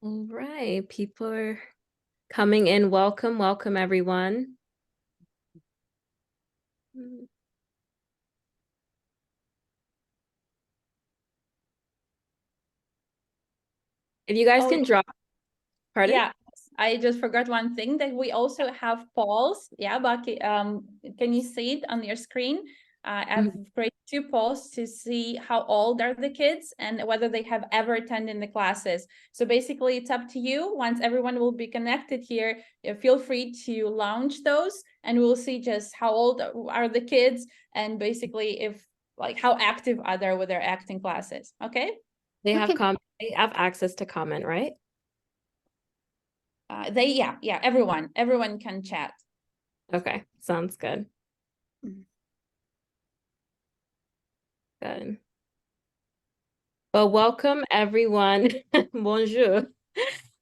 All right, people are coming in. Welcome, welcome everyone. If you guys can drop, pardon? Yeah, I just forgot one thing that we also have polls. Yeah, but can you see it on your screen? I've created 2 polls to see how old are the kids and whether they have ever attended the classes. So basically, it's up to you. Once everyone will be connected here, feel free to launch those, and we'll see just how old are the kids, and basically if how active are they with their acting classes. Okay. They have access to comment, right? Everyone can chat. Okay, sounds good. Good. Well, welcome everyone. Bonjour.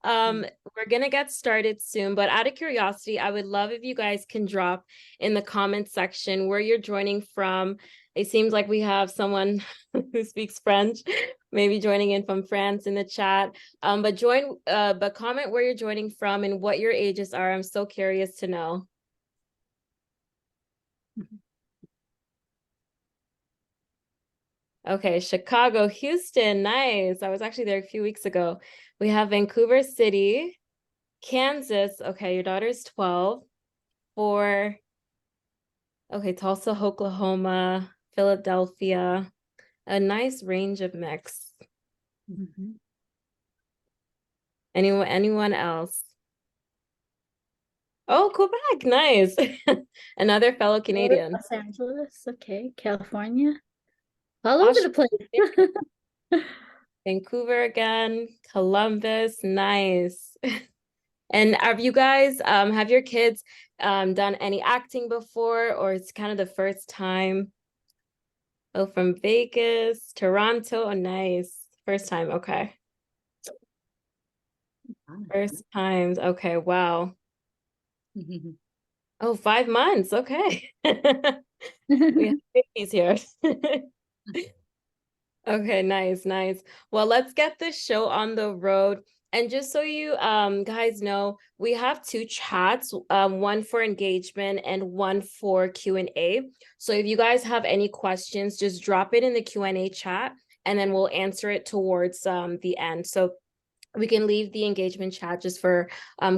We're gonna get started soon, but out of curiosity, I would love if you guys can drop in the comment section where you're joining from. It seems like we have someone who speaks French, maybe joining in from France in the chat. But comment where you're joining from and what your ages are. I'm so curious to know. Okay, Chicago, Houston, nice. I was actually there a few weeks ago. We have Vancouver City, Kansas. Okay, your daughter's 12. Okay, Tulsa, Oklahoma, Philadelphia. A nice range of mix. Anyone else? Oh, Quebec, nice. Another fellow Canadian. Los Angeles, okay, California, all over the place. Vancouver again, Columbus, nice. And have you guys, have your kids done any acting before, or it's kind of the first time? Oh, from Vegas, Toronto, oh, nice. First time, okay. First times, okay, wow. Oh, 5 months, okay. We have babies here. Okay, nice. Well, let's get this show on the road. And just so you guys know, we have 2 chats, one for engagement and one for Q&A. So if you guys have any questions, just drop it in the Q&A chat and then we'll answer it towards the end. So we can leave the engagement chat just for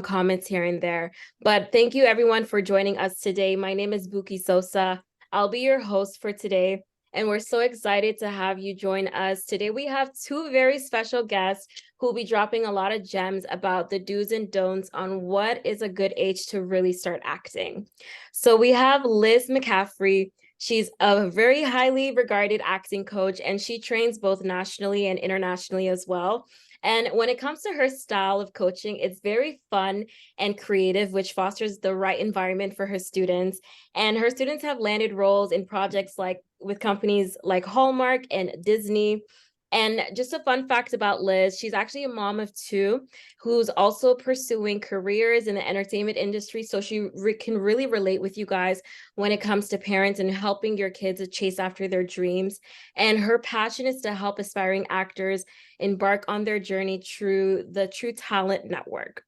comments here and there. But thank you everyone for joining us today. My name is Buki Sosa. I'll be your host for today. And we're so excited to have you join us. Today we have 2 very special guests who will be dropping a lot of gems about the do's and don'ts on what is a good age to really start acting. So we have Liz McCaffrey. She's a very highly regarded acting coach, and she trains both nationally and internationally as well. And when it comes to her style of coaching, it's very fun and creative, which fosters the right environment for her students. And her students have landed roles in projects like with companies like Hallmark and Disney. And just a fun fact about Liz, she's actually a mom of 2 who's also pursuing careers in the entertainment industry. So she can really relate with you guys when it comes to parents and helping your kids to chase after their dreams. And her passion is to help aspiring actors embark on their journey through the True Talent Network.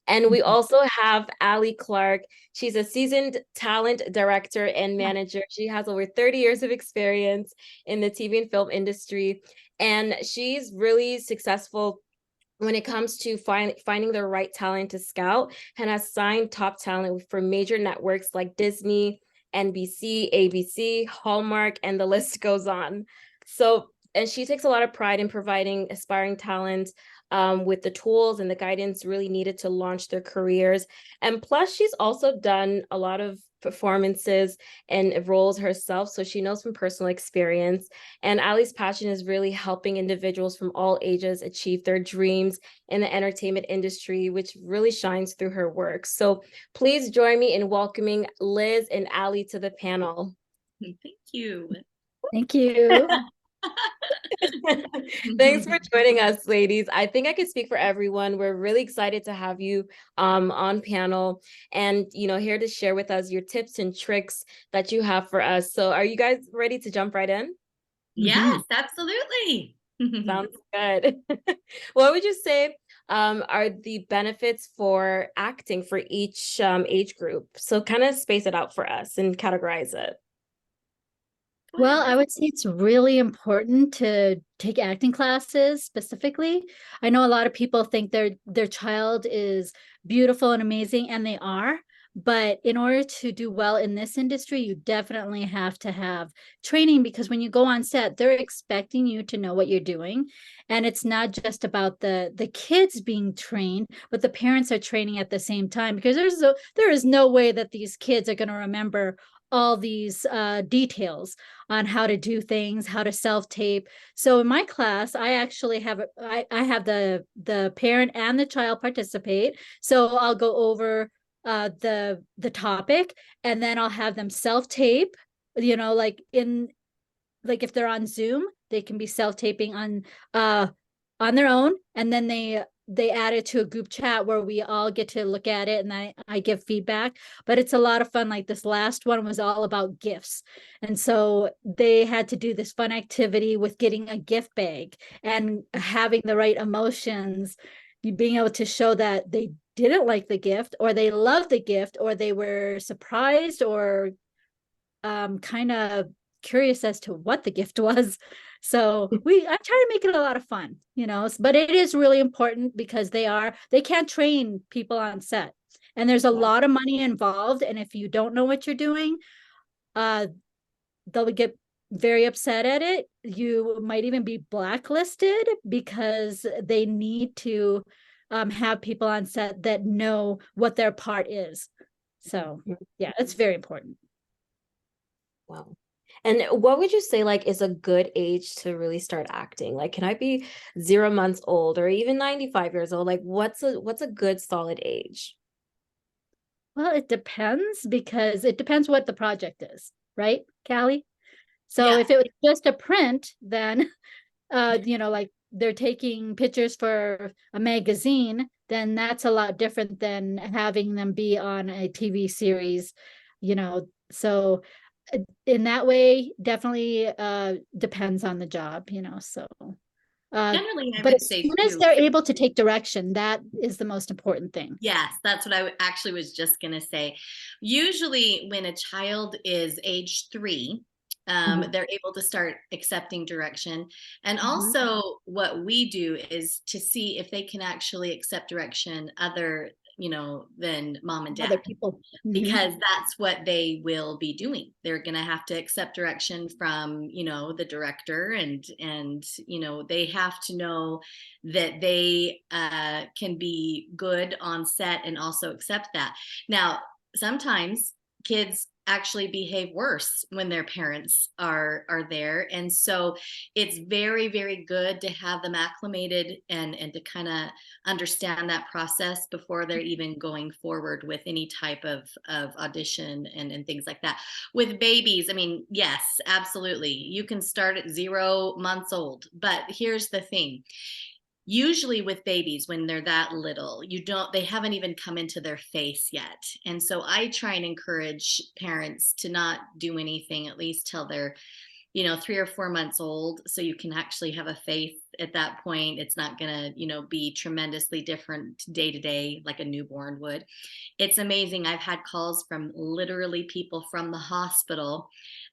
And we also have Allie Clark. She's a seasoned talent director and manager. She has over 30 years of experience in the TV and film industry. And she's really successful when it comes to finding the right talent to scout, and has signed top talent for major networks like Disney, NBC, ABC, Hallmark, and the list goes on. So, and she takes a lot of pride in providing aspiring talent with the tools and the guidance really needed to launch their careers. And plus, she's also done a lot of performances and roles herself, so she knows from personal experience. And Allie's passion is really helping individuals from all ages achieve their dreams in the entertainment industry, which really shines through her work. So please join me in welcoming Liz and Allie to the panel. Thank you. Thank you. Thanks for joining us, ladies. I think I could speak for everyone. We're really excited to have you on panel and, here to share with us your tips and tricks that you have for us. So are you guys ready to jump right in? Yes, absolutely. Sounds good. What would you say are the benefits for acting for each age group? So kind of space it out for us and categorize it. Well, I would say it's really important to take acting classes specifically. I know a lot of people think their child is beautiful and amazing, and they are. But in order to do well in this industry, you definitely have to have training, because when you go on set, they're expecting you to know what you're doing. And it's not just about the kids being trained, but the parents are training at the same time, because there is no way that these kids are going to remember all these details on how to do things, how to self-tape. So in my class, I actually have I have the parent and the child participate. So I'll go over the topic, and then I'll have them self-tape, like if they're on Zoom, they can be self-taping on their own, and then they add it to a group chat where we all get to look at it, and I give feedback. But it's a lot of fun. Like this last one was all about gifts. And so they had to do this fun activity with getting a gift bag and having the right emotions, being able to show that they didn't like the gift, or they loved the gift, or they were surprised, or kind of curious as to what the gift was. So I try to make it a lot of fun, but it is really important, because they can't train people on set, and there's a lot of money involved. And if you don't know what you're doing, they'll get very upset at it. You might even be blacklisted, because they need to have people on set that know what their part is. So yeah, it's very important. Wow. And what would you say is a good age to really start acting? Like, can I be 0 months old or even 95 years old? Like, what's a good solid age? Well, it depends, because it depends what the project is, right, Callie? So if it was just a print, then like they're taking pictures for a magazine, then that's a lot different than having them be on a TV series, so in that way, definitely depends on the job, so generally I but would as say soon as too, they're able to take direction, that is the most important thing. yes, that's what I actually was just going to say. Usually when a child is age 3, they're able to start accepting direction. And also what we do is to see if they can actually accept direction other than mom and dad, Other people, because that's what they will be doing. They're going to have to accept direction from the director, and they have to know that they can be good on set and also accept that. Now sometimes kids actually behave worse when their parents are there, and so it's very, very good to have them acclimated and to kind of understand that process before they're even going forward with any type of audition and things like that. With babies, I mean, yes, absolutely, you can start at 0 months old, but here's the thing. Usually with babies, when they're that little, they haven't even come into their face yet. And so I try and encourage parents to not do anything, at least till they're 3 or 4 months old, so you can actually have a face at that point. It's not going to be tremendously different day to day like a newborn would. It's amazing. I've had calls from literally people from the hospital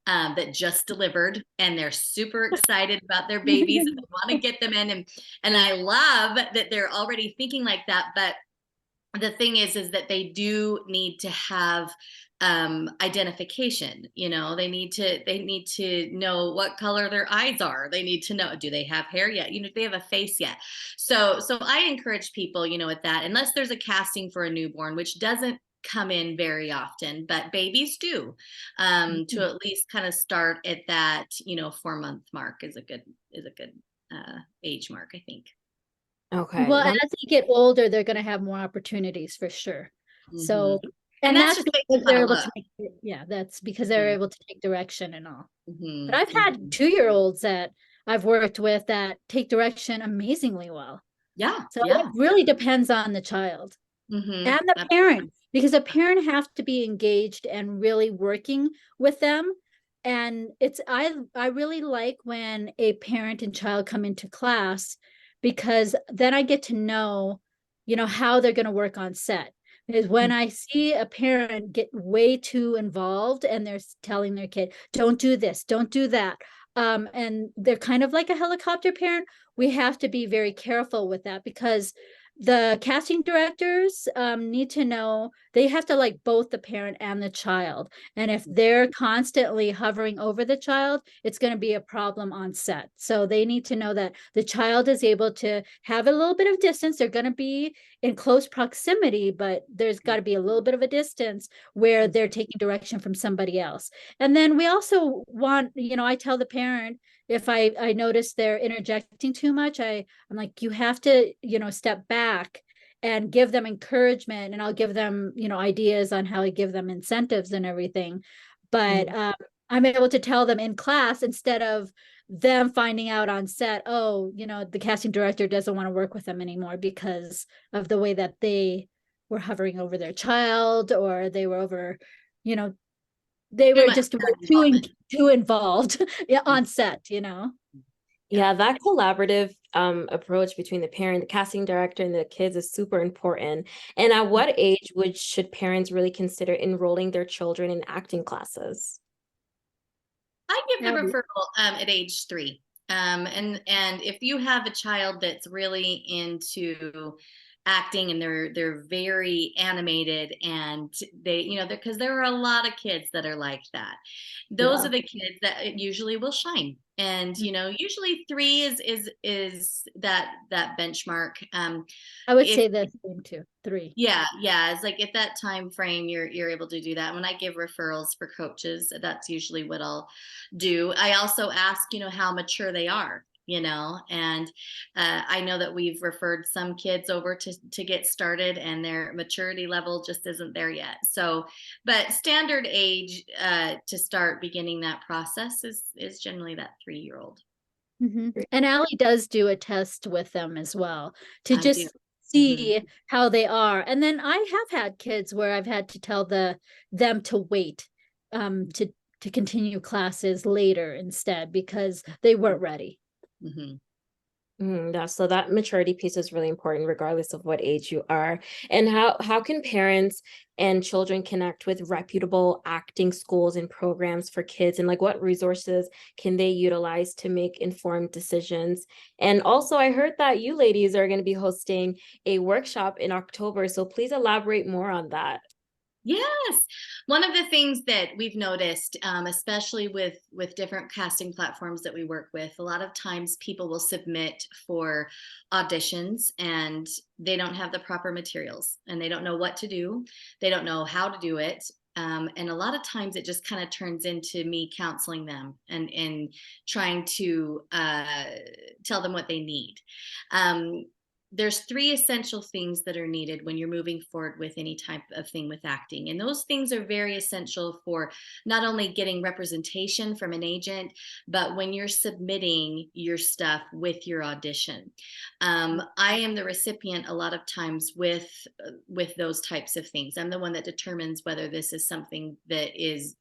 that just delivered, and they're super excited about their babies and they want to get them in, and I love that they're already thinking like that. But the thing is that they do need to have identification. They need to know what color their eyes are. They need to know, do they have hair yet? Do they have a face yet? So I encourage people, at that, unless there's a casting for a newborn, which doesn't come in very often, but babies do, to at least kind of start at that 4-month mark is a good age mark, I think. Okay. Well, as they get older, they're going to have more opportunities for sure. So, and that's just because they're able to that's because they're able to take direction and all. But I've had 2-year-olds that I've worked with that take direction amazingly well. So it really depends on the child and the parent, because a parent have to be engaged and really working with them. And I really like when a parent and child come into class, because then I get to know how they're going to work on set. Is when I see a parent get way too involved and they're telling their kid, don't do this, don't do that. And they're kind of like a helicopter parent. We have to be very careful with that, because the casting directors need to know, they have to like both the parent and the child. And if they're constantly hovering over the child, it's going to be a problem on set. So they need to know that the child is able to have a little bit of distance. They're going to be in close proximity, but there's got to be a little bit of a distance where they're taking direction from somebody else. And then we also want, I tell the parent, if I notice they're interjecting too much, I'm like, you have to, step back and give them encouragement, and I'll give them, ideas on how to give them incentives and everything. But I'm able to tell them in class, instead of them finding out on set, oh, the casting director doesn't want to work with them anymore because of the way that they were hovering over their child, or they were over, they were just too involved on set. Yeah, that collaborative approach between the parent, the casting director, and the kids is super important. And at what age should parents really consider enrolling their children in acting classes? I give the referral at age 3. And if you have a child that's really into acting and they're very animated, and they, because there are a lot of kids that are like that. Those are the kids that usually will shine. And usually 3 is that benchmark. I would say the same too. 3. Yeah, it's like at that time frame you're able to do that. When I give referrals for coaches, that's usually what I'll do. I also ask, how mature they are. And I know that we've referred some kids over to get started, and their maturity level just isn't there yet. So, but standard age to start beginning that process is generally that 3-year-old. And Allie does do a test with them as well, to just see how they are. And then I have had kids where I've had to tell them to wait to continue classes later instead, because they weren't ready. So that maturity piece is really important regardless of what age you are. And how can parents and children connect with reputable acting schools and programs for kids, and like what resources can they utilize to make informed decisions? And also, I heard that you ladies are going to be hosting a workshop in October, so please elaborate more on that. Yes. One of the things that we've noticed, especially with different casting platforms that we work with, a lot of times people will submit for auditions and they don't have the proper materials, and they don't know what to do. They don't know how to do it. And a lot of times it just kind of turns into me counseling them and trying to tell them what they need. There's 3 essential things that are needed when you're moving forward with any type of thing with acting. And those things are very essential for not only getting representation from an agent, but when you're submitting your stuff with your audition. I am the recipient a lot of times with those types of things. I'm the one that determines whether this is something that is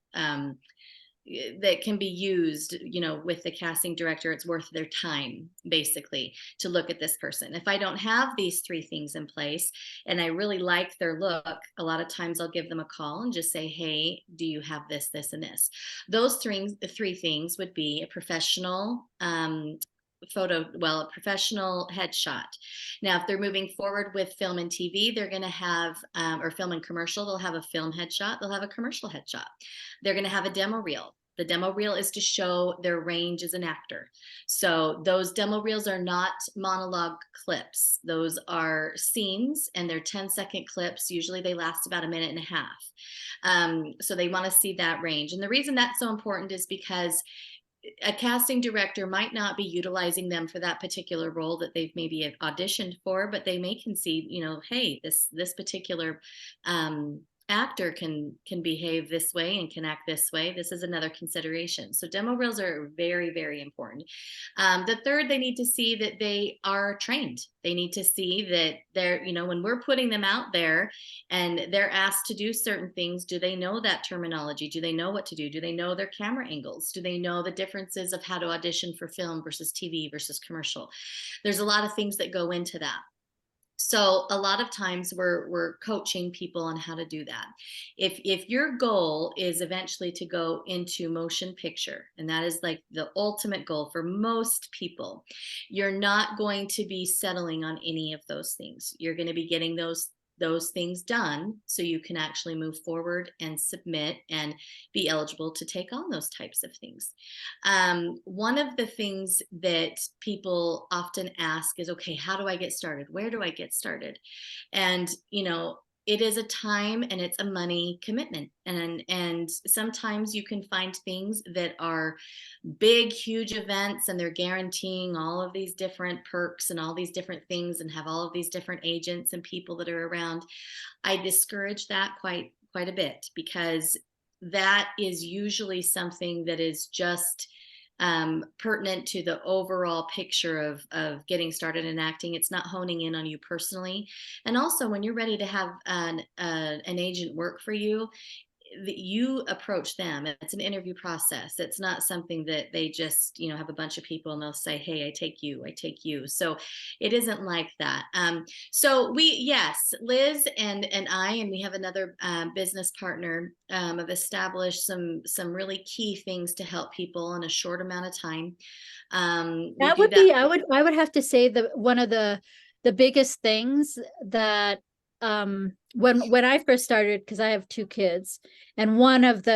that can be used, with the casting director. It's worth their time, basically, to look at this person. If I don't have these 3 things in place and I really like their look, a lot of times I'll give them a call and just say, hey, do you have this, this, and this? Those 3 things would be a professional a professional headshot. Now, if they're moving forward with film and TV, they're going to have, or film and commercial, they'll have a film headshot, they'll have a commercial headshot. They're going to have a demo reel. The demo reel is to show their range as an actor. So those demo reels are not monologue clips. Those are scenes, and they're 10-second clips. Usually they last about 1.5 minutes. So they want to see that range. And the reason that's so important is because a casting director might not be utilizing them for that particular role that they've maybe auditioned for, but they may concede, hey, this particular actor can behave this way and can act this way. This is another consideration. So demo reels are very, very important. The third, they need to see that they are trained. They need to see that they're, when we're putting them out there and they're asked to do certain things, do they know that terminology? Do they know what to do? Do they know their camera angles? Do they know the differences of how to audition for film versus TV versus commercial? There's a lot of things that go into that. So a lot of times we're coaching people on how to do that. If your goal is eventually to go into motion picture, and that is like the ultimate goal for most people, you're not going to be settling on any of those things. You're going to be getting those things done so you can actually move forward and submit and be eligible to take on those types of things. One of the things that people often ask is, okay, how do I get started? Where do I get started? And, it is a time and it's a money commitment. And sometimes you can find things that are big, huge events and they're guaranteeing all of these different perks and all these different things and have all of these different agents and people that are around. I discourage that quite a bit, because that is usually something that is just pertinent to the overall picture of getting started in acting. It's not honing in on you personally. And also, when you're ready to have an agent work for you, you approach them. It's an interview process. It's not something that they just have a bunch of people and they'll say, hey, I take you. So it isn't like that. So Liz and I, and we have another business partner, have established some really key things to help people in a short amount of time. That would be, I would have to say that one of the biggest things that when I first started, because I have 2 kids, and one of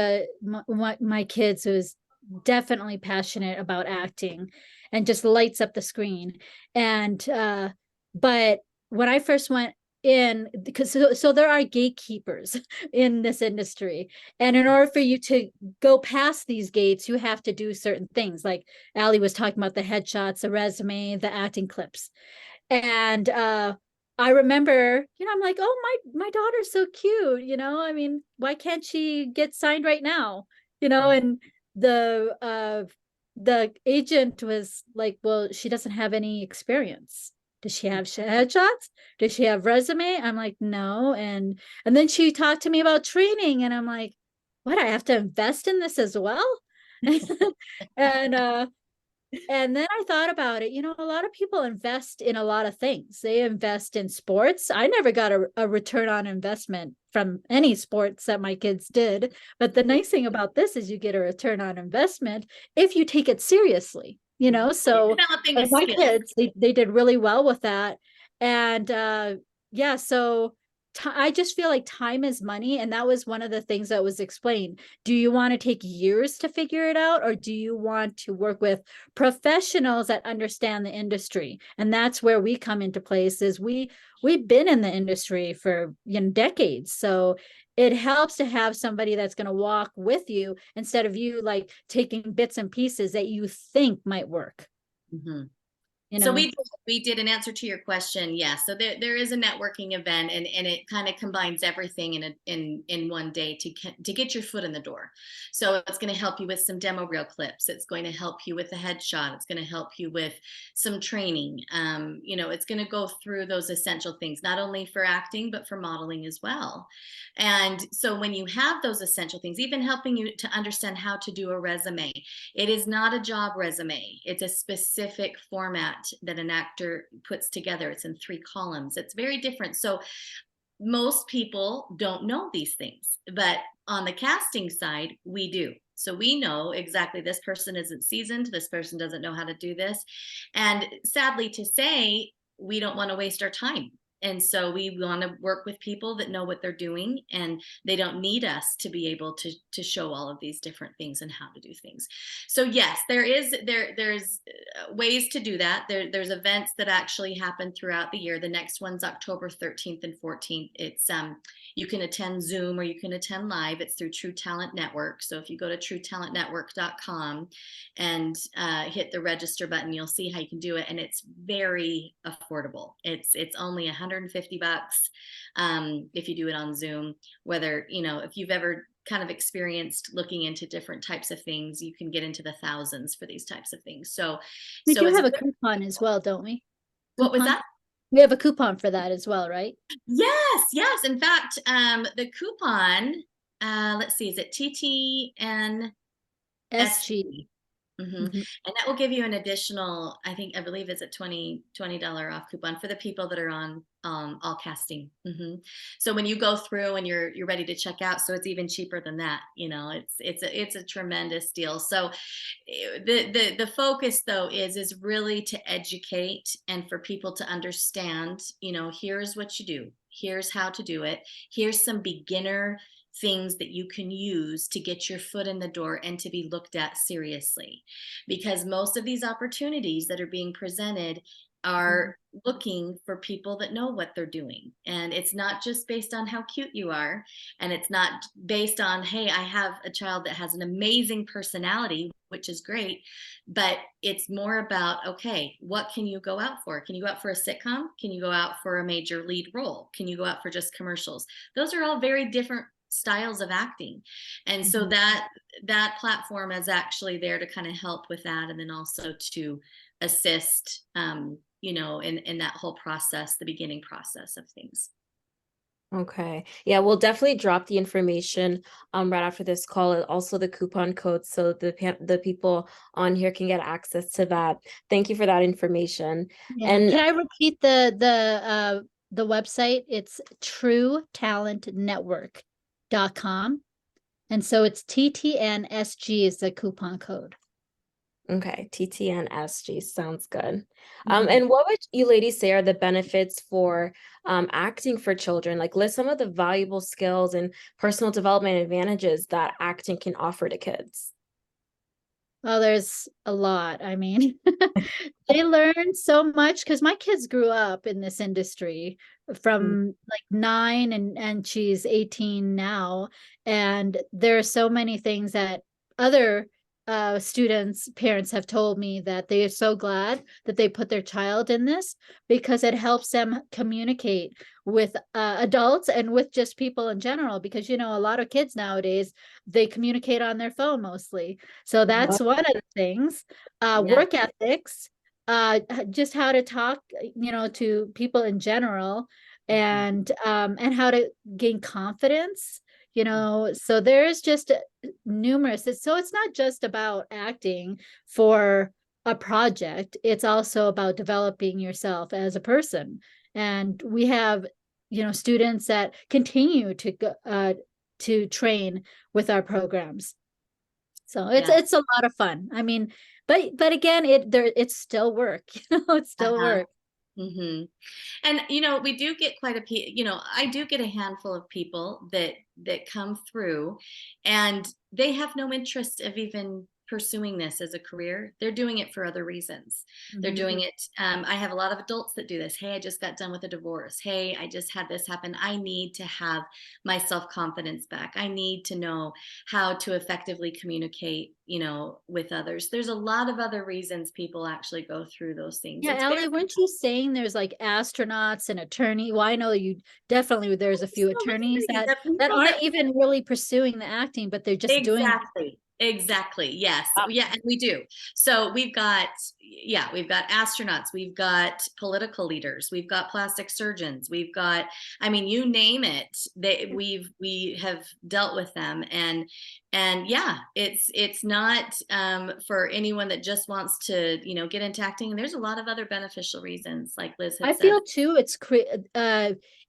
my kids was definitely passionate about acting and just lights up the screen. And but when I first went in, because so there are gatekeepers in this industry, and in order for you to go past these gates, you have to do certain things, like Allie was talking about, the headshots, the resume, the acting clips. And I remember, I'm like, oh, my daughter's so cute, I mean, why can't she get signed right now? And the agent was like, well, she doesn't have any experience. Does she have headshots? Does she have resume? I'm like, no. And then she talked to me about training, and I'm like, what, I have to invest in this as well? And then I thought about it, a lot of people invest in a lot of things. They invest in sports. I never got a return on investment from any sports that my kids did. But the nice thing about this is you get a return on investment if you take it seriously, so my kids, they did really well with that. And so I just feel like time is money. And that was one of the things that was explained. Do you want to take years to figure it out, or do you want to work with professionals that understand the industry? And that's where we come into place. Is we've been in the industry for decades. So it helps to have somebody that's going to walk with you instead of you like taking bits and pieces that you think might work. Mm-hmm. So we did an answer to your question. Yes. So there is a networking event, and it kind of combines everything in one day to get your foot in the door. So it's going to help you with some demo reel clips. It's going to help you with the headshot. It's going to help you with some training. It's going to go through those essential things, not only for acting, but for modeling as well. And so when you have those essential things, even helping you to understand how to do a resume, it is not a job resume. It's a specific format that an actor puts together. It's in 3 columns. It's very different. So most people don't know these things, but on the casting side, we do. So we know exactly, this person isn't seasoned, this person doesn't know how to do this. And sadly to say, we don't want to waste our time. And so we want to work with people that know what they're doing, and they don't need us to be able to show all of these different things and how to do things. So yes, there's ways to do that. There's events that actually happen throughout the year. The next one's October 13th and 14th. It's you can attend Zoom or you can attend live. It's through True Talent Network. So if you go to truetalentnetwork.com and hit the register button, you'll see how you can do it, and it's very affordable. It's only $150 if you do it on Zoom. Whether if you've ever kind of experienced looking into different types of things, you can get into the thousands for these types of things. So we do have a coupon as well, don't we? What was that? We have a coupon for that as well, right? Yes. In fact, the coupon, let's see, is it TTN SG? And that will give you an additional, I believe it's a $20 off coupon for the people that are on all casting. So when you go through and you're ready to check out, so it's even cheaper than that. It's a tremendous deal. So the focus though is really to educate and for people to understand, here's what you do, here's how to do it, here's some beginner things that you can use to get your foot in the door and to be looked at seriously, because most of these opportunities that are being presented are looking for people that know what they're doing. And it's not just based on how cute you are, and it's not based on, hey, I have a child that has an amazing personality, which is great, but it's more about, okay, what can you go out for? Can you go out for a sitcom? Can you go out for a major lead role? Can you go out for just commercials? Those are all very different styles of acting. And so that platform is actually there to kind of help with that, and then also to assist in that whole process, the beginning process of things. Okay. Yeah, we'll definitely drop the information right after this call, and also the coupon code, so the people on here can get access to that. Thank you for that information. Yeah. And can I repeat the website? It's truetalentnetwork.com. And so it's TTNSG is the coupon code. okay, TTNSG sounds good. And what would you ladies say are the benefits for acting for children? Like, list some of the valuable skills and personal development advantages that acting can offer to kids. Oh, there's a lot. I mean, they learn so much because my kids grew up in this industry from like 9 and she's 18 now. And there are so many things that other students' parents have told me that they are so glad that they put their child in this, because it helps them communicate with adults and with just people in general, because a lot of kids nowadays, they communicate on their phone mostly. So that's one of the things. Work ethics, just how to talk to people in general, and how to gain confidence. So there's just numerous. So it's not just about acting for a project. It's also about developing yourself as a person. And we have, students that continue to train with our programs. So it's a lot of fun. I mean, but again, it's still work. It's still work. And we do get quite I do get a handful of people that come through, and they have no interest of even pursuing this as a career. They're doing it for other reasons. They're doing it. I have a lot of adults that do this. Hey, I just got done with a divorce. Hey, I just had this happen. I need to have my self-confidence back. I need to know how to effectively communicate, with others. There's a lot of other reasons people actually go through those things. Yeah, Allie, weren't you saying there's like astronauts and attorney? Well, I know there's a few attorneys that aren't even really pursuing the acting, but they're just doing it. Exactly. Yes. Yeah. And we do. So we've got astronauts, we've got political leaders, we've got plastic surgeons, we've got, you name it, we have dealt with them. And yeah, it's not for anyone that just wants to, get into acting. And there's a lot of other beneficial reasons, like Liz had said. I feel too,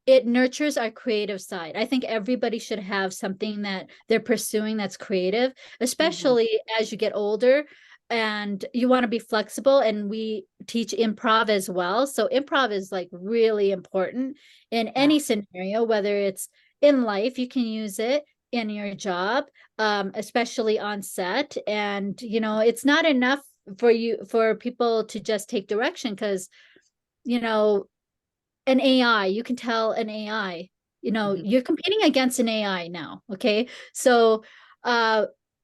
it nurtures our creative side. I think everybody should have something that they're pursuing that's creative, especially as you get older and you want to be flexible. And we teach improv as well. So improv is like really important in any scenario, whether it's in life, you can use it in your job, especially on set. And, it's not enough for people to just take direction, because, an AI, you can tell an AI, you're competing against an AI now. Okay. So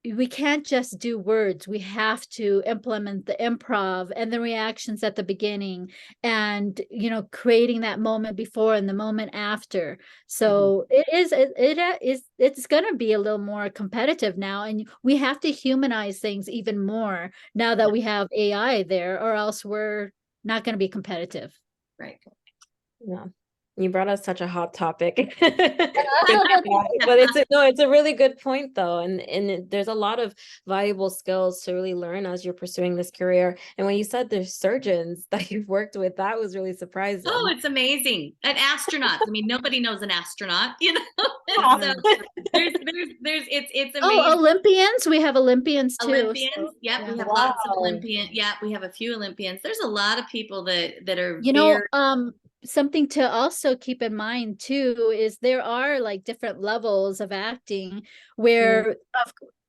we can't just do words. We have to implement the improv and the reactions at the beginning, and, creating that moment before and the moment after. So it's going to be a little more competitive now. And we have to humanize things even more now that we have AI there, or else we're not going to be competitive. Right. Yeah. You brought us such a hot topic. But it's a really good point though. There's a lot of valuable skills to really learn as you're pursuing this career. And when you said there's surgeons that you've worked with, that was really surprising. Oh, it's amazing. And astronauts. I mean, nobody knows an astronaut, you know. So it's amazing. Oh, Olympians. We have Olympians too. Olympians. So, Yep, yeah. we have lots of Olympians. Yeah, we have a few Olympians. There's a lot of people that are You know, something to also keep in mind too is there are like different levels of acting where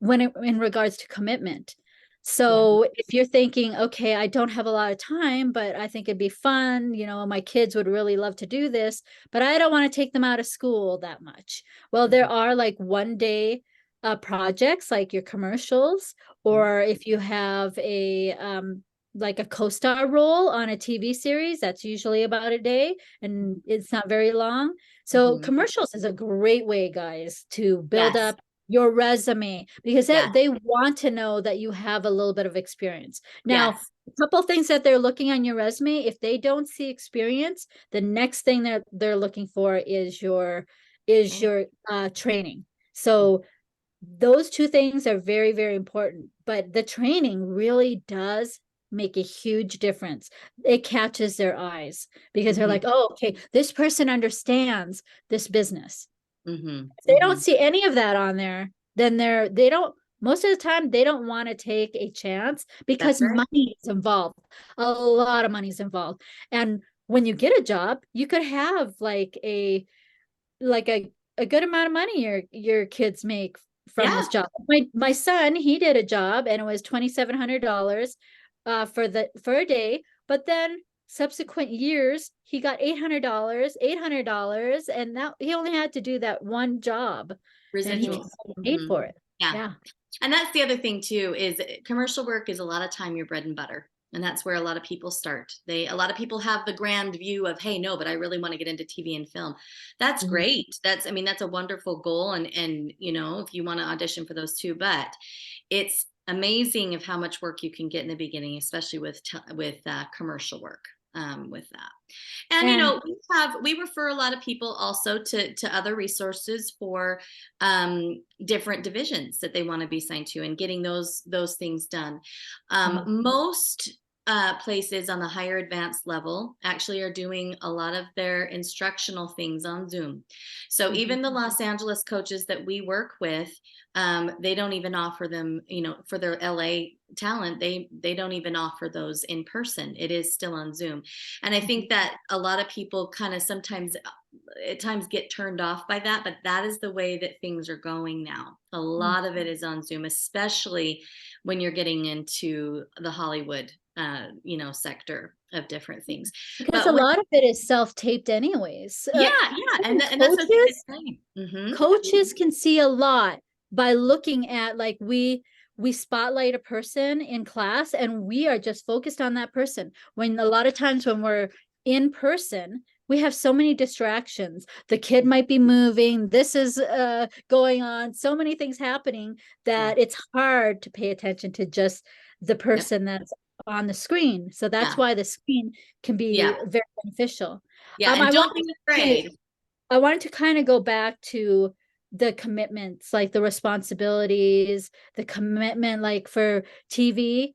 in regards to commitment. So if you're thinking, okay, I don't have a lot of time, but I think it'd be fun, you know, my kids would really love to do this, but I don't want to take them out of school that much. Well, there are like 1-day projects like your commercials, or if you have a like a co-star role on a TV series, that's usually about a day and it's not very long. So commercials is a great way, guys, to build up your resume, because they want to know that you have a little bit of experience. Now, a couple things that they're looking on your resume, if they don't see experience, the next thing they're looking for is your training. So those two things are very, very important, but the training really does make a huge difference. It catches their eyes because they're like, oh, okay, this person understands this business. If they don't see any of that on there, then they don't, most of the time they don't want to take a chance because money is involved. A lot of money is involved. And when you get a job, you could have like a good amount of money your kids make from this job. My son, he did a job and it was $2,700 for a day, but then subsequent years he got $800, and that he only had to do that one job. Residuals. And he paid for it. Yeah. And that's the other thing too, is commercial work is a lot of time your bread and butter. And that's where a lot of people start. A lot of people have the grand view of, hey, no, but I really want to get into TV and film. That's great. That's a wonderful goal. And, you know, if you want to audition for those too, but it's amazing of how much work you can get in the beginning, especially with commercial work with that. And, you know, we refer a lot of people also to other resources for different divisions that they want to be signed to and getting those things done. Most places on the higher advanced level actually are doing a lot of their instructional things on Zoom. So even the Los Angeles coaches that we work with, they don't even offer them, you know, for their LA talent, they don't even offer those in person. It is still on Zoom. And I think that a lot of people kind of sometimes at times get turned off by that, but that is the way that things are going now. A lot of it is on Zoom, especially when you're getting into the Hollywood you know, sector of different things. Because a lot of it is self-taped anyways. And that's what I'm saying. Coaches can see a lot by looking at, like, we spotlight a person in class and we are just focused on that person. When a lot of times when we're in person, we have so many distractions. The kid might be moving, this is going on, so many things happening that it's hard to pay attention to just the person that's on the screen. So that's why the screen can be very beneficial. And don't be afraid. I wanted to kind of go back to the commitments, like the responsibilities, the commitment, like for TV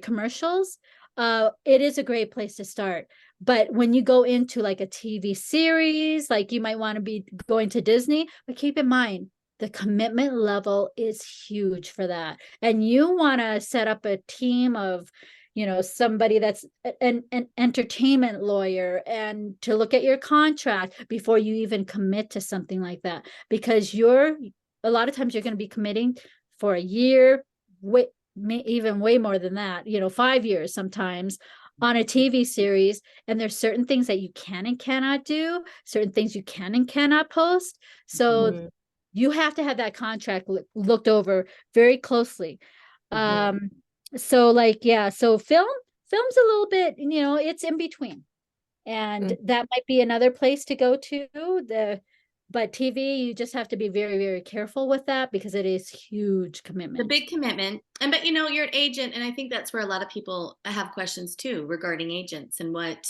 commercials. It is a great place to start. But when you go into like a TV series, like you might want to be going to Disney, but keep in mind, the commitment level is huge for that. And you want to set up a team of, you know, somebody that's an entertainment lawyer and to look at your contract before you even commit to something like that. Because a lot of times you're going to be committing for a year, even way more than that, you know, 5 years sometimes on a TV series. And there's certain things that you can and cannot do, certain things you can and cannot post. So you have to have that contract looked over very closely. So like, so film's a little bit, you know, it's in between. And that might be another place to go to. But TV, you just have to be very, very careful with that because it is huge commitment. The big commitment. But you know, you're an agent, and I think that's where a lot of people have questions too regarding agents and what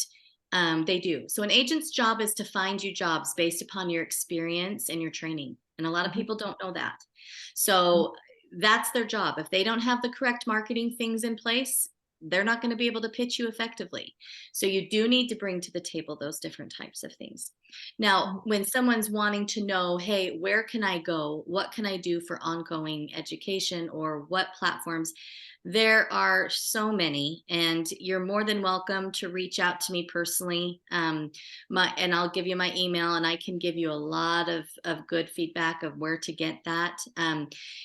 They do. So an agent's job is to find you jobs based upon your experience and your training. And a lot of people don't know that. So that's their job. If they don't have the correct marketing things in place, they're not going to be able to pitch you effectively. So you do need to bring to the table those different types of things. Now, when someone's wanting to know, hey, where can I go? What can I do for ongoing education, or what platforms? There are so many, and you're more than welcome to reach out to me personally. And I'll give you my email, and I can give you a lot of good feedback of where to get that.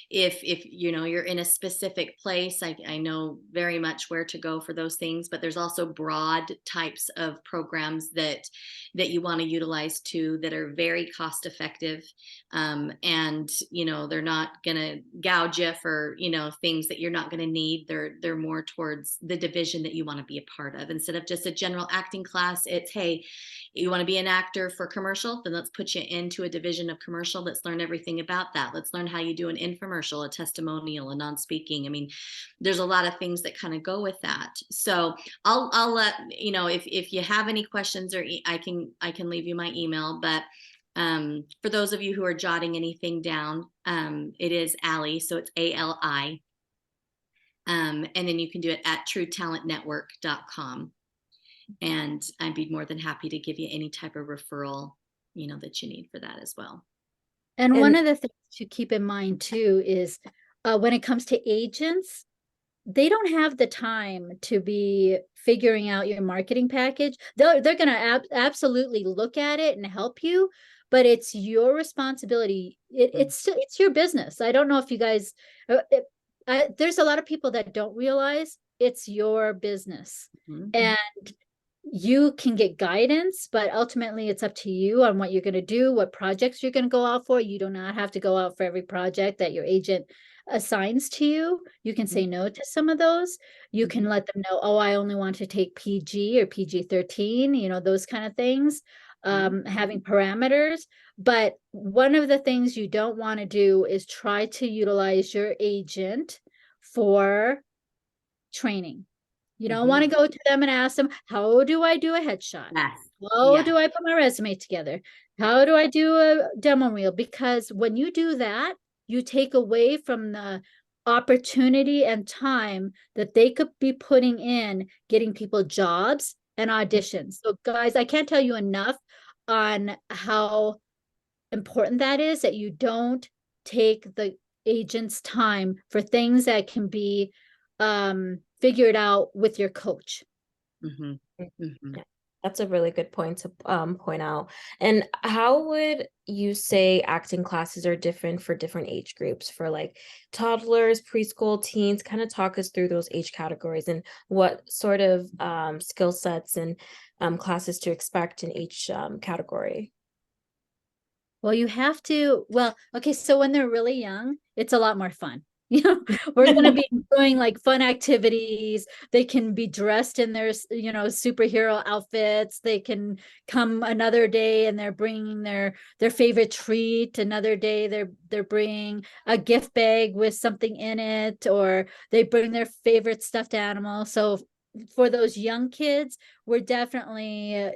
If you're in a specific place, I know very much where to go for those things. But there's also broad types of programs that you want to utilize too, that are very cost effective, and they're not going to gouge you for things that you're not going to need. They're more towards the division that you want to be a part of. Instead of just a general acting class, it's, hey, you want to be an actor for commercial, then let's put you into a division of commercial. Let's learn everything about that. Let's learn how you do an infomercial, a testimonial, a non-speaking. I mean, there's a lot of things that kind of go with that. So I'll let if you have any questions, or I can leave you my email. But for those of you who are jotting anything down, it is Ali, so it's ALI. And then you can do it at truetalentnetwork.com. And I'd be more than happy to give you any type of referral, that you need for that as well. And one of the things to keep in mind too is when it comes to agents, they don't have the time to be figuring out your marketing package. They're going to absolutely look at it and help you, but it's your responsibility. It's your business. I don't know if you guys, there's a lot of people that don't realize it's your business. And you can get guidance, but ultimately it's up to you on what you're going to do, what projects you're going to go out for. You do not have to go out for every project that your agent assigns to you. You can say no to some of those. You can let them know, oh, I only want to take PG or PG-13, those kind of things, having parameters. But one of the things you don't want to do is try to utilize your agent for training. You don't want to go to them and ask them, how do I do a headshot? Yes. How do I put my resume together? How do I do a demo reel? Because when you do that, you take away from the opportunity and time that they could be putting in getting people jobs and auditions. So guys, I can't tell you enough on how important that is, that you don't take the agent's time for things that can be figured out with your coach. Yeah, that's a really good point to point out. And how would you say acting classes are different for different age groups, for like toddlers, preschool, teens? Kind of talk us through those age categories and what sort of skill sets and classes to expect in each category. Well, you have to, okay, so when they're really young, it's a lot more fun. We're going to be doing like fun activities. They can be dressed in their, superhero outfits. They can come another day and they're bringing their favorite treat. Another day they're bringing a gift bag with something in it, or they bring their favorite stuffed animal. So for those young kids, we're definitely,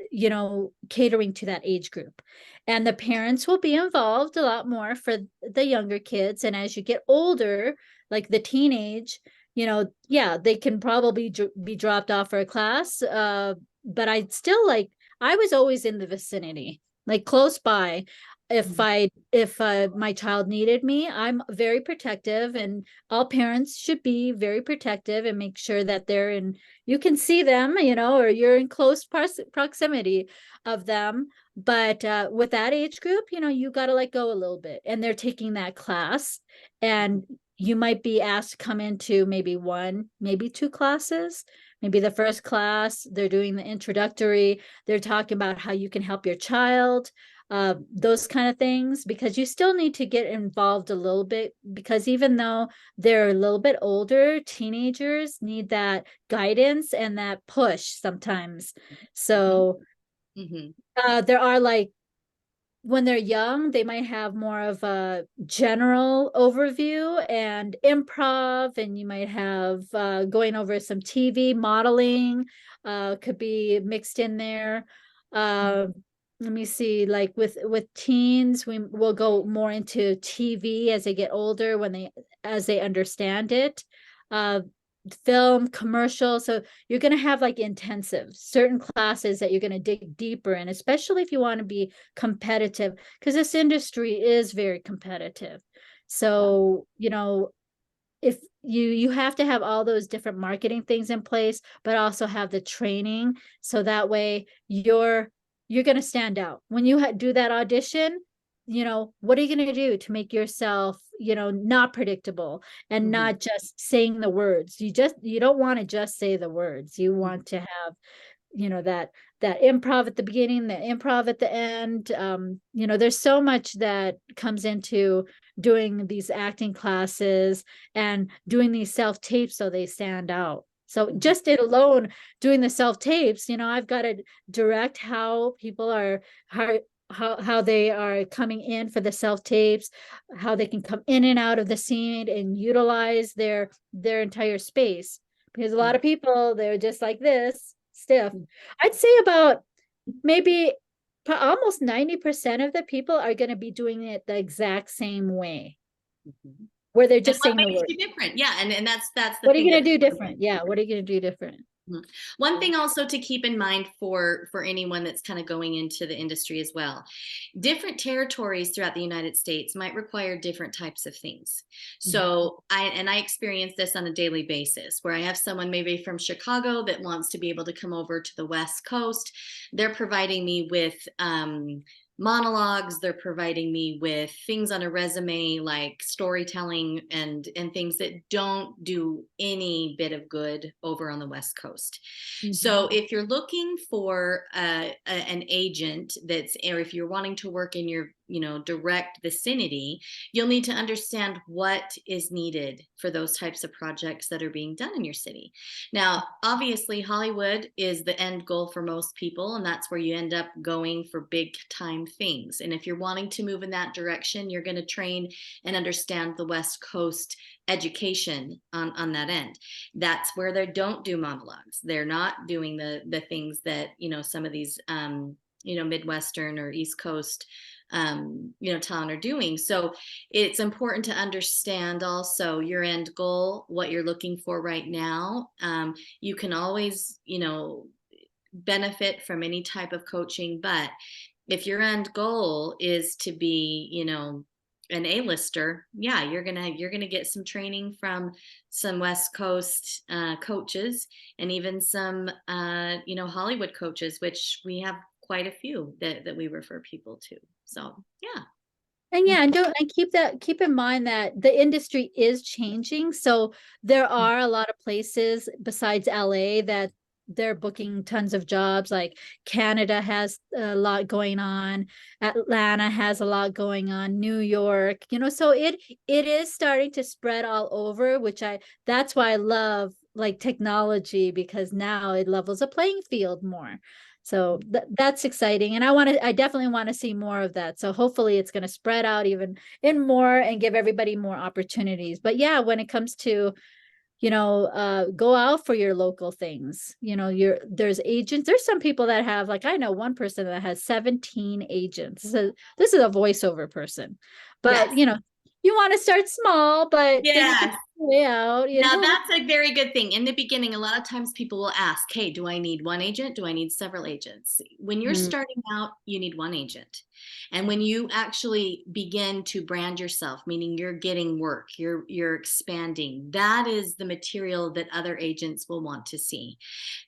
catering to that age group. And the parents will be involved a lot more for the younger kids. And as you get older, like the teenage, they can probably be dropped off for a class. But I was always in the vicinity, like close by. If my child needed me, I'm very protective, and all parents should be very protective and make sure that they're in, you can see them, or you're in close proximity of them. But with that age group, you got to let go a little bit, and they're taking that class, and you might be asked to come into maybe one, maybe two classes. Maybe the first class, they're doing the introductory. They're talking about how you can help your child, those kind of things, because you still need to get involved a little bit, because even though they're a little bit older, teenagers need that guidance and that push sometimes. So there are like when they're young, they might have more of a general overview and improv, and you might have going over some TV modeling, could be mixed in there. Let me see, like with teens, will go more into TV as they get older, as they understand it. Film, commercial. So you're going to have like intensive certain classes that you're going to dig deeper in, especially if you want to be competitive, because this industry is very competitive. So, if you have to have all those different marketing things in place, but also have the training, so that way you're going to stand out when you do that audition. What are you going to do to make yourself not predictable and not just saying the words? You don't want to just say the words. You want to have that improv at the beginning, the improv at the end. There's so much that comes into doing these acting classes and doing these self tapes so they stand out. So just it alone, doing the self tapes, I've got to direct how people are, how they are coming in for the self tapes, how they can come in and out of the scene and utilize their entire space. Because a lot of people, they're just like this, stiff. I'd say about maybe almost 90% of the people are going to be doing it the exact same way, where they're just saying the word. Different. Yeah. And that's the what are you going to do different? Yeah. What are you going to do different? One thing also to keep in mind for anyone that's kind of going into the industry as well, different territories throughout the United States might require different types of things. So I experience this on a daily basis, where I have someone maybe from Chicago that wants to be able to come over to the West Coast. They're providing me with monologues, they're providing me with things on a resume like storytelling and things that don't do any bit of good over on the West Coast. So if you're looking for an agent or if you're wanting to work in your direct vicinity, you'll need to understand what is needed for those types of projects that are being done in your city. Now, obviously, Hollywood is the end goal for most people, and that's where you end up going for big time things. And if you're wanting to move in that direction, you're going to train and understand the West Coast education on that end. That's where they don't do monologues. They're not doing the things that some of these Midwestern or East Coast town are doing. So it's important to understand also your end goal, what you're looking for right now. You can always benefit from any type of coaching, but if your end goal is to be an A-lister, yeah, you're gonna get some training from some West Coast coaches, and even some Hollywood coaches, which we have quite a few that we refer people to. So yeah. And keep in mind that the industry is changing. So there are a lot of places besides LA that they're booking tons of jobs. Like Canada has a lot going on, Atlanta has a lot going on, New York, so it is starting to spread all over, that's why I love like technology, because now it levels a playing field more. So that's exciting. And I definitely want to see more of that. So hopefully it's going to spread out even in more and give everybody more opportunities. But yeah, when it comes to, go out for your local things, there's agents. There's some people that have, like, I know one person that has 17 agents. So this is a voiceover person, but yes. You want to start small, but yes. way out. Now that's a very good thing. In the beginning, a lot of times people will ask, hey, do I need one agent? Do I need several agents? When you're starting out, you need one agent. And when you actually begin to brand yourself, meaning you're getting work, you're expanding, that is the material that other agents will want to see.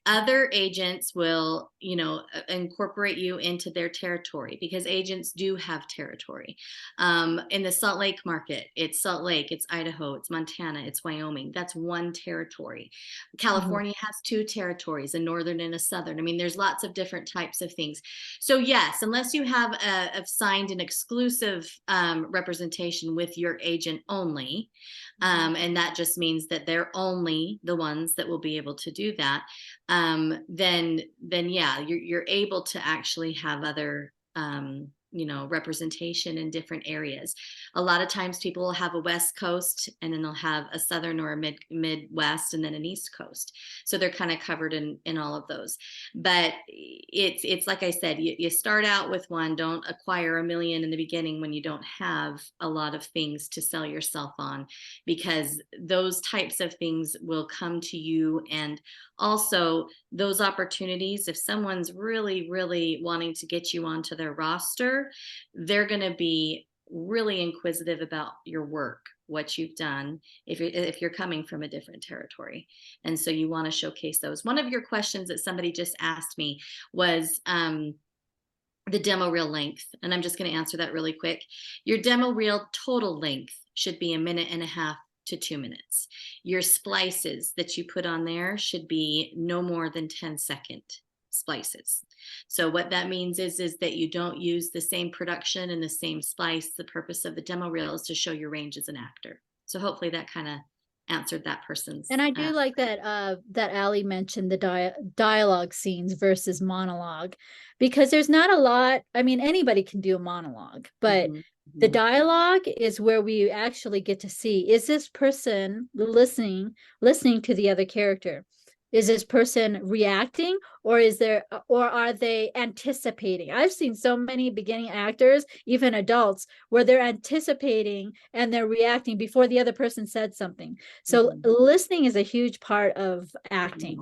Other agents will, incorporate you into their territory, because agents do have territory. In the Salt Lake market, it's Salt Lake, it's Idaho, it's Montana, it's Wyoming. That's one territory. California has two territories, a northern and a southern. I mean, there's lots of different types of things. So yes, unless you have signed an exclusive representation with your agent only, and that just means that they're only the ones that will be able to do that, then yeah, you're able to actually have other representation in different areas. A lot of times people will have a West Coast, and then they'll have a Southern or a Midwest, and then an East Coast. So they're kind of covered in all of those. But it's like I said, you start out with one. Don't acquire a million in the beginning when you don't have a lot of things to sell yourself on, because those types of things will come to you. And also those opportunities, if someone's really, really wanting to get you onto their roster, they're going to be really inquisitive about your work, what you've done, if you're coming from a different territory. And so you want to showcase those. One of your questions that somebody just asked me was the demo reel length. And I'm just going to answer that really quick. Your demo reel total length should be 1.5 minutes to 2 minutes. Your splices that you put on there should be no more than 10-second splices. So what that means is that you don't use the same production and the same splice. The purpose of the demo reel is to show your range as an actor. So hopefully that kind of answered that person's. And I do like that that Allie mentioned the dialogue scenes versus monologue, because there's not a lot. I mean, anybody can do a monologue, but the dialogue is where we actually get to see, is this person listening to the other character? Is this person reacting, or are they anticipating? I've seen so many beginning actors, even adults, where they're anticipating and they're reacting before the other person said something. So listening is a huge part of acting.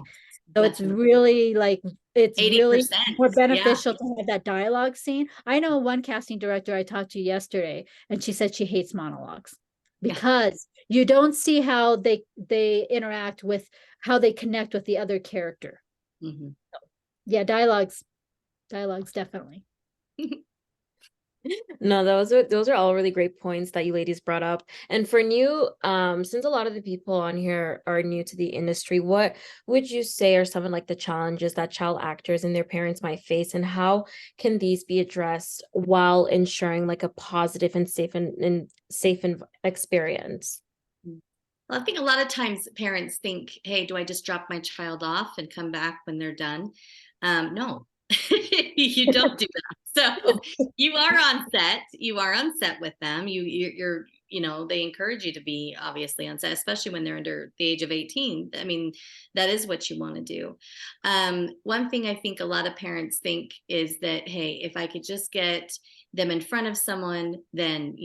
So it's really like, it's 80%, really more beneficial to have that dialogue scene. I know one casting director I talked to yesterday, and she said she hates monologues because you don't see how they interact with, how they connect with the other character. So, yeah, dialogues definitely. No, those are all really great points that you ladies brought up. And for new, since a lot of the people on here are new to the industry, what would you say are some of like the challenges that child actors and their parents might face, and how can these be addressed while ensuring like a positive and safe experience? Well, I think a lot of times parents think, hey, do I just drop my child off and come back when they're done? No, you don't do that. So you are on set with them. You're they encourage you to be obviously on set, especially when they're under the age of 18. I mean, that is what you want to do. One thing I think a lot of parents think is that, hey, if I could just get them in front of someone, then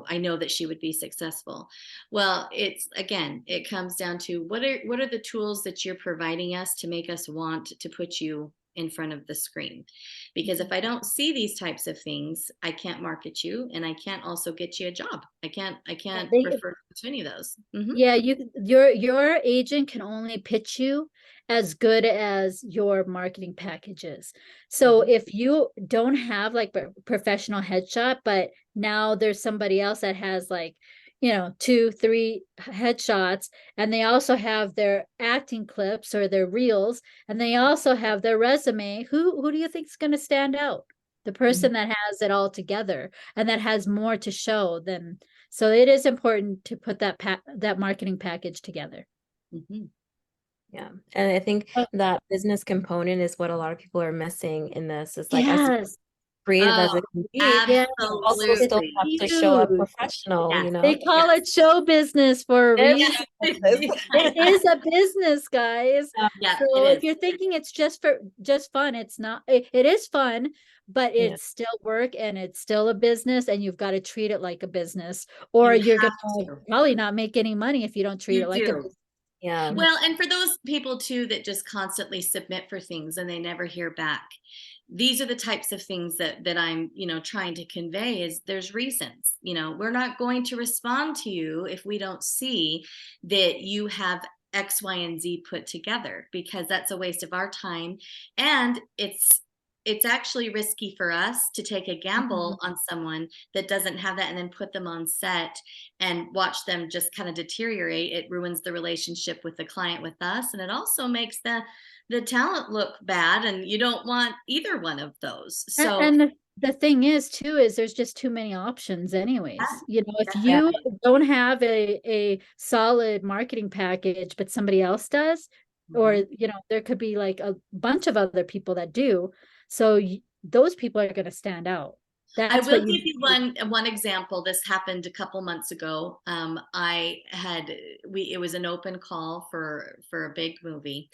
I know that she would be successful. Well, it comes down to what are the tools that you're providing us to make us want to put you in front of the screen? Because if I don't see these types of things, I can't market you, and I can't also get you a job. I can't refer to any of those. Yeah, your agent can only pitch you as good as your marketing packages. So if you don't have like a professional headshot, but now there's somebody else that has like 2-3 headshots, and they also have their acting clips or their reels, and they also have their resume, who do you think is going to stand out? The person that has it all together and that has more to show than. So it is important to put that marketing package together. Yeah, and I think that business component is what a lot of people are missing in this. Is like, as creative as it can be, also still have to show up professional. They call it show business for a reason. It is a business, guys. So if you're thinking it's just fun, it's not. It is fun, but it's still work, and it's still a business, and you've got to treat it like a business, or you're gonna probably not make any money if you don't treat it like a business. Yeah. Well, and for those people too that just constantly submit for things and they never hear back, these are the types of things that I'm, trying to convey is there's reasons. We're not going to respond to you if we don't see that you have X, Y, and Z put together, because that's a waste of our time. And it's actually risky for us to take a gamble on someone that doesn't have that and then put them on set and watch them just kind of deteriorate. It ruins the relationship with the client with us, and it also makes the talent look bad, and you don't want either one of those. So and the thing is too, is there's just too many options anyways. If you don't have a solid marketing package, but somebody else does, or there could be like a bunch of other people that do, so those people are going to stand out. That's I will what you give you one example. This happened a couple months ago. It was an open call for a big movie,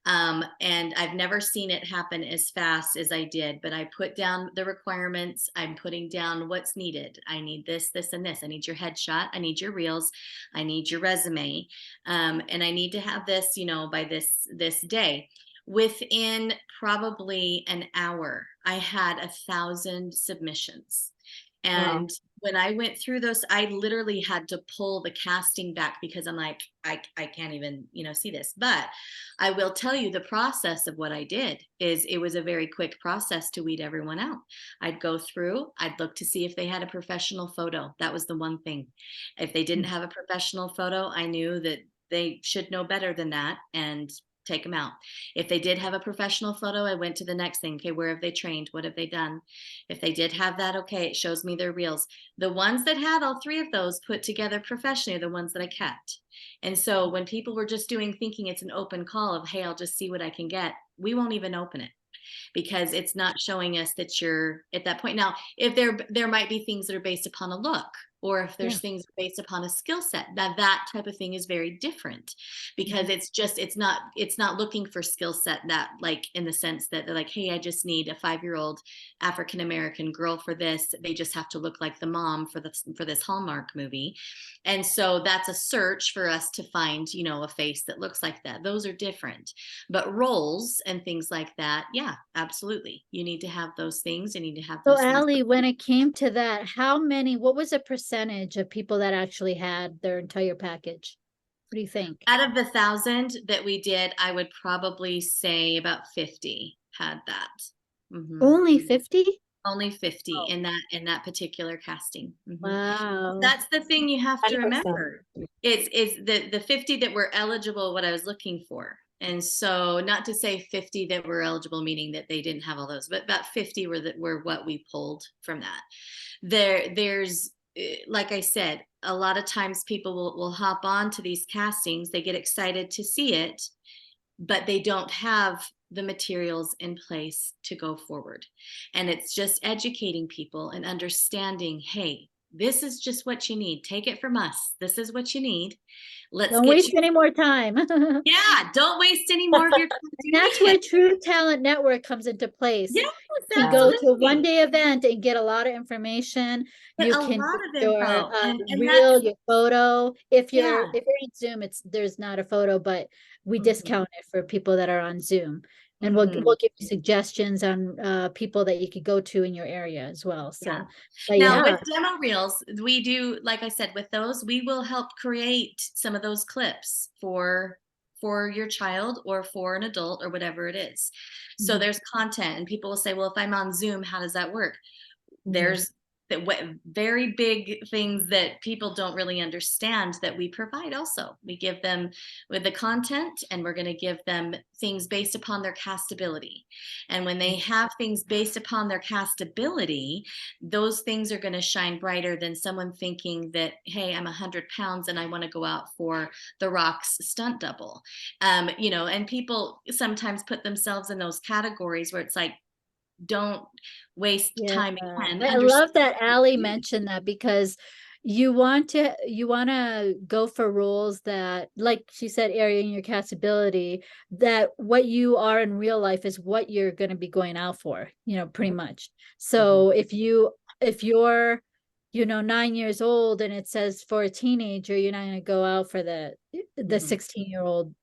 and I've never seen it happen as fast as I did. But I put down the requirements. I'm putting down what's needed. I need this, this, and this. I need your headshot. I need your reels. I need your resume, and I need to have this, by this day. Within probably an hour, I had 1,000 submissions. And when I went through those, I literally had to pull the casting back because I'm like, I can't even, see this. But I will tell you the process of what I did is it was a very quick process to weed everyone out. I'd go through, I'd look to see if they had a professional photo. That was the one thing. If they didn't have a professional photo, I knew that they should know better than that and take them out. If they did have a professional photo, I went to the next thing. Okay, where have they trained? What have they done? If they did have that, okay, it shows me their reels. The ones that had all three of those put together professionally are the ones that I kept. And so when people were just thinking it's an open call of, hey, I'll just see what I can get, we won't even open it because it's not showing us that you're at that point. Now, if there might be things that are based upon a look, or if there's things based upon a skill set, that type of thing is very different because it's not looking for skill set that, like, in the sense that they're like, hey, I just need a 5-year-old African-American girl for this. They just have to look like the mom for this Hallmark movie. And so that's a search for us to find, a face that looks like that. Those are different. But roles and things like that, yeah, absolutely. You need to have those things. You need to have those So things. Allie, when it came to that, what was the percentage of people that actually had their entire package? What do you think? Out of the 1,000 that we did, I would probably say about 50 had that. Only 50? Only 50 in that particular casting. Wow. That's the thing you have to 100%. remember. It's the 50 that were eligible, what I was looking for. And so, not to say 50 that were eligible, meaning that they didn't have all those, but about 50 were what we pulled from that. There's, like I said, a lot of times people will hop on to these castings. They get excited to see it, but they don't have the materials in place to go forward. And it's just educating people and understanding, hey, this is just what you need. Take it from us. This is what you need. Don't waste any more time. Yeah, don't waste any more of your time. That's where True Talent Network comes into place. Yes, you go to a one-day event and get a lot of information. Get you a can lot get of your info. And reel, your photo. If you're Yeah. in Zoom, there's not a photo, but we Mhm. discount it for people that are on Zoom. And we'll give you suggestions on people that you could go to in your area as well. So Yeah. but Now, yeah. with demo reels, we do, like I said, with those, we will help create some of those clips for your child or for an adult or whatever it is. So there's content, and people will say, well, if I'm on Zoom, how does that work? There's very big things that people don't really understand that we provide also. We give them with the content, and we're going to give them things based upon their castability. And when they have things based upon their castability, those things are going to shine brighter than someone thinking that, hey, I'm 100 pounds and I want to go out for The Rock's stunt double. And people sometimes put themselves in those categories where it's like, don't waste time again. I love that Allie mentioned that, because you want to go for roles that, like she said, areaing your castability, that what you are in real life is what you're going to be going out for, pretty much. So if you're 9 years old and it says for a teenager, you're not going to go out for the 16-year-old,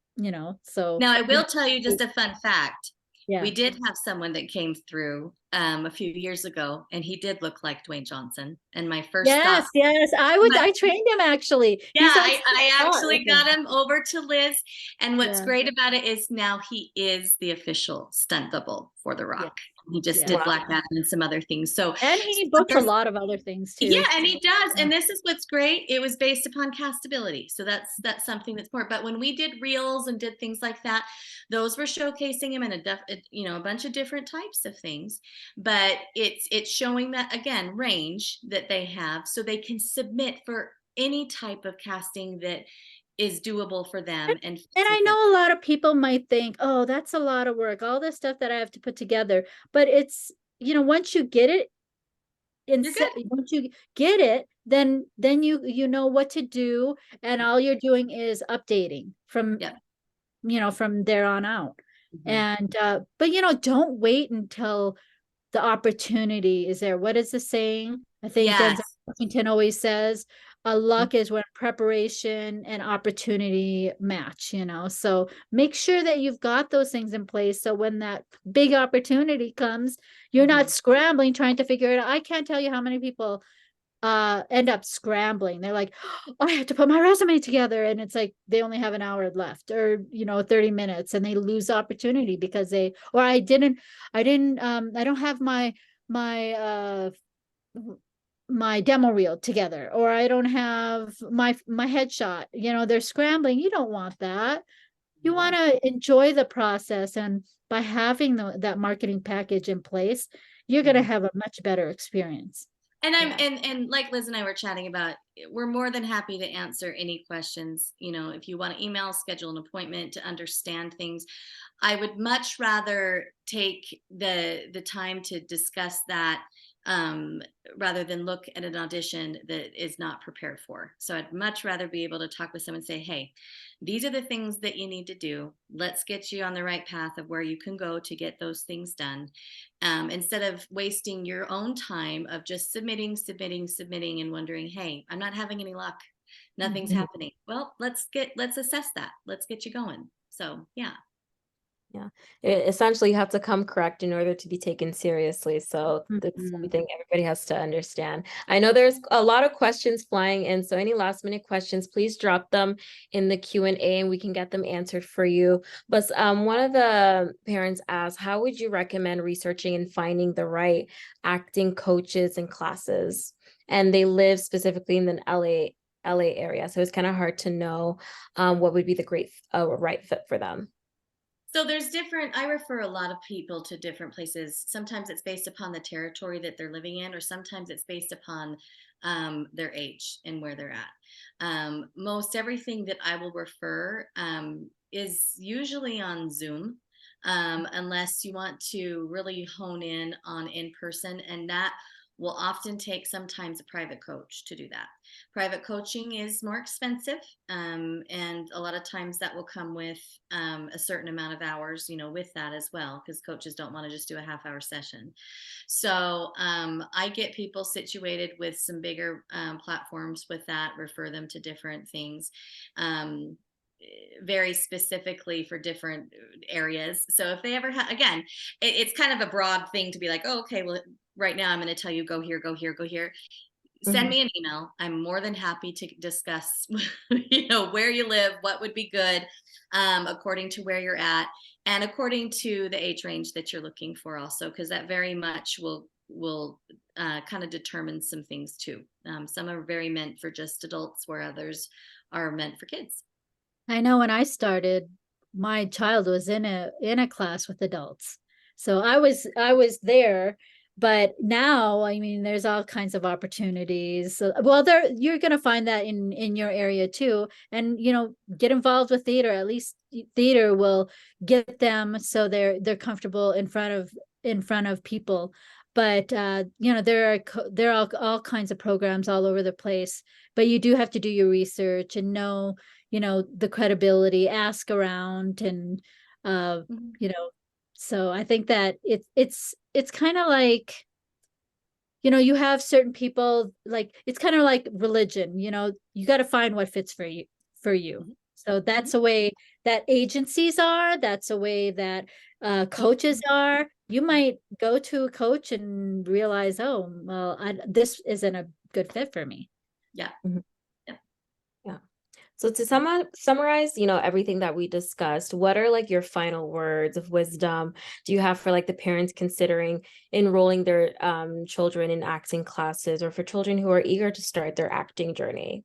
so. Now, I will tell you just a fun fact. Yeah. We did have someone that came through a few years ago, and he did look like Dwayne Johnson. And my first thought, I trained him actually. Yeah, I actually got him over to Liz. And what's great about it is now he is the official stunt double for The Rock. He just did Black Adam and some other things. So, and he booked a lot of other things too. Yeah, and he does. And this is what's great. It was based upon castability. So that's something that's more. But when we did reels and did things like that, those were showcasing him in a bunch of different types of things. But it's showing that, again, range that they have, so they can submit for any type of casting that is doable for them. And I know a lot of people might think, oh, that's a lot of work, all this stuff that I have to put together. But it's, once you get it, instead, once you get it, then you know what to do, and all you're doing is updating from Yep. From there on out. Mhm. And but don't wait until the opportunity is there. What is the saying? I think Yes. Denzel Washington always says, luck is when preparation and opportunity match, So make sure that you've got those things in place. So when that big opportunity comes, you're not scrambling trying to figure it out. I can't tell you how many people end up scrambling. They're like, oh, I have to put my resume together, and it's like they only have an hour left, or 30 minutes, and they lose opportunity because I don't have my my demo reel together, or I don't have my headshot. They're scrambling. You don't want that. You want to enjoy the process, and by having that marketing package in place, you're going to have a much better experience. And and like Liz and I were chatting about, we're more than happy to answer any questions. If you want to email, schedule an appointment to understand things. I would much rather take the time to discuss that rather than look at an audition that is not prepared for. So I'd much rather be able to talk with someone and say, hey, these are the things that you need to do. Let's get you on the right path of where you can go to get those things done. Instead of wasting your own time of just submitting and wondering, hey, I'm not having any luck. Nothing's happening. Well, let's assess that. Let's get you going. So, yeah. Yeah, essentially you have to come correct in order to be taken seriously. So that's something everybody has to understand. I know there's a lot of questions flying in, so any last minute questions, please drop them in the Q&A and we can get them answered for you. But one of the parents asked, how would you recommend researching and finding the right acting coaches and classes? And they live specifically in the LA area, so it's kind of hard to know what would be the right fit for them. So I refer a lot of people to different places. Sometimes it's based upon the territory that they're living in, or sometimes it's based upon their age and where they're at. Most everything that I will refer is usually on Zoom, unless you want to really hone in on in-person, and that will often take sometimes a private coach to do that. Private coaching is more expensive, and a lot of times that will come with a certain amount of hours, with that as well, because coaches don't want to just do a half-hour session. So I get people situated with some bigger platforms with that, refer them to different things. Very specifically for different areas. So if they ever again, it's kind of a broad thing to be like, oh, okay, well, right now I'm going to tell you, go here, go here, go here. Send me an email. I'm more than happy to discuss, where you live, what would be good, according to where you're at, and according to the age range that you're looking for also, because that very much will kind of determine some things too. Some are very meant for just adults, where others are meant for kids. I know when I started, my child was in a class with adults. So I was there, but now, I mean, there's all kinds of opportunities. So, well, you're going to find that in your area too. And, get involved with theater. At least theater will get them so they're comfortable in front of people. But there are all kinds of programs all over the place. But you do have to do your research and know the credibility, ask around, and so I think that it's kind of like, you have certain people, like, it's kind of like religion, you got to find what fits for you. So that's a way that agencies are, that's a way that coaches are. You might go to a coach and realize, oh, well, this isn't a good fit for me. Yeah. Yeah. So to summarize, everything that we discussed, what are like your final words of wisdom do you have for like the parents considering enrolling their children in acting classes, or for children who are eager to start their acting journey?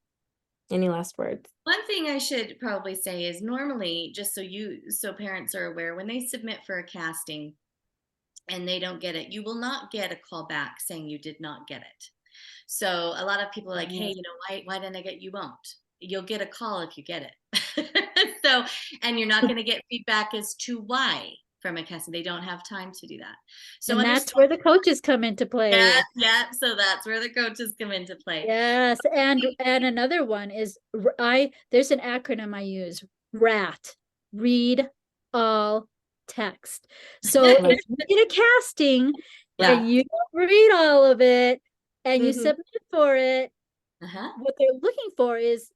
Any last words? One thing I should probably say is, normally, just so parents are aware, when they submit for a casting and they don't get it, you will not get a call back saying you did not get it. So a lot of people are like, hey, why didn't I get? You won't. You'll get a call if you get it. So, and you're not going to get feedback as to why from a casting. They don't have time to do that. So And that's where the coaches come into play. Yeah. So that's where the coaches come into play. Yes. And another one is there's an acronym I use, RAT, read all text. So if you get a casting and you don't read all of it and you submit for it, what they're looking for is,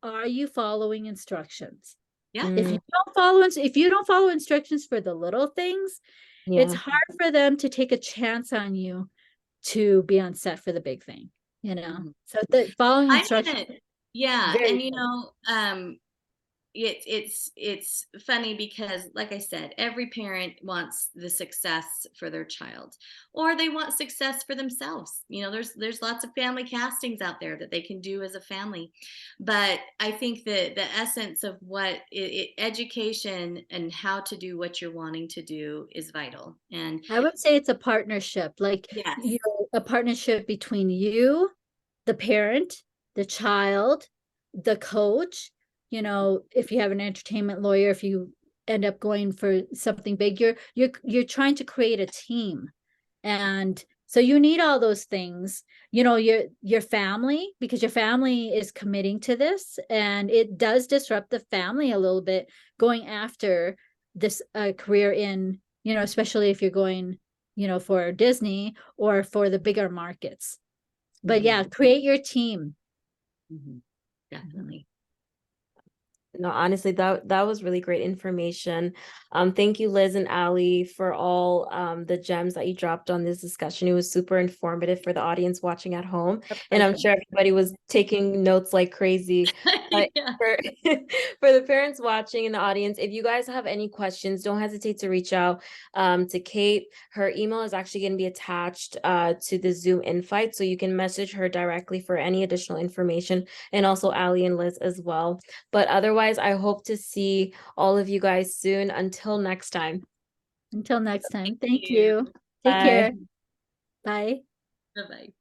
are you following instructions? Yeah. If you don't follow instructions for the little things, it's hard for them to take a chance on you to be on set for the big thing, you know. So the following instructions. And you know, it's funny because, like I said, every parent wants the success for their child, or they want success for themselves. You know, there's lots of family castings out there that they can do as a family, but I think that the essence of what education and how to do what you're wanting to do is vital. And I would say it's a partnership, like a partnership between you, the parent, the child, the coach. You know, if you have an entertainment lawyer, if you end up going for something big, you're trying to create a team. And so you need all those things, you know, your family, because your family is committing to this, and it does disrupt the family a little bit going after this career in, you know, especially if you're going, you know, for Disney or for the bigger markets. But yeah, create your team. Definitely. No, honestly, that was really great information. Thank you, Liz and Ali, for all the gems that you dropped on this discussion. It was super informative for the audience watching at home, and I'm sure everybody was taking notes like crazy. For the parents watching in the audience, if you guys have any questions, don't hesitate to reach out to Kate. Her email is actually going to be attached to the Zoom invite, so you can message her directly for any additional information, and also Ali and Liz as well. But otherwise, I hope to see all of you guys soon. Until next time. Thank you. Take care. Bye. Bye-bye.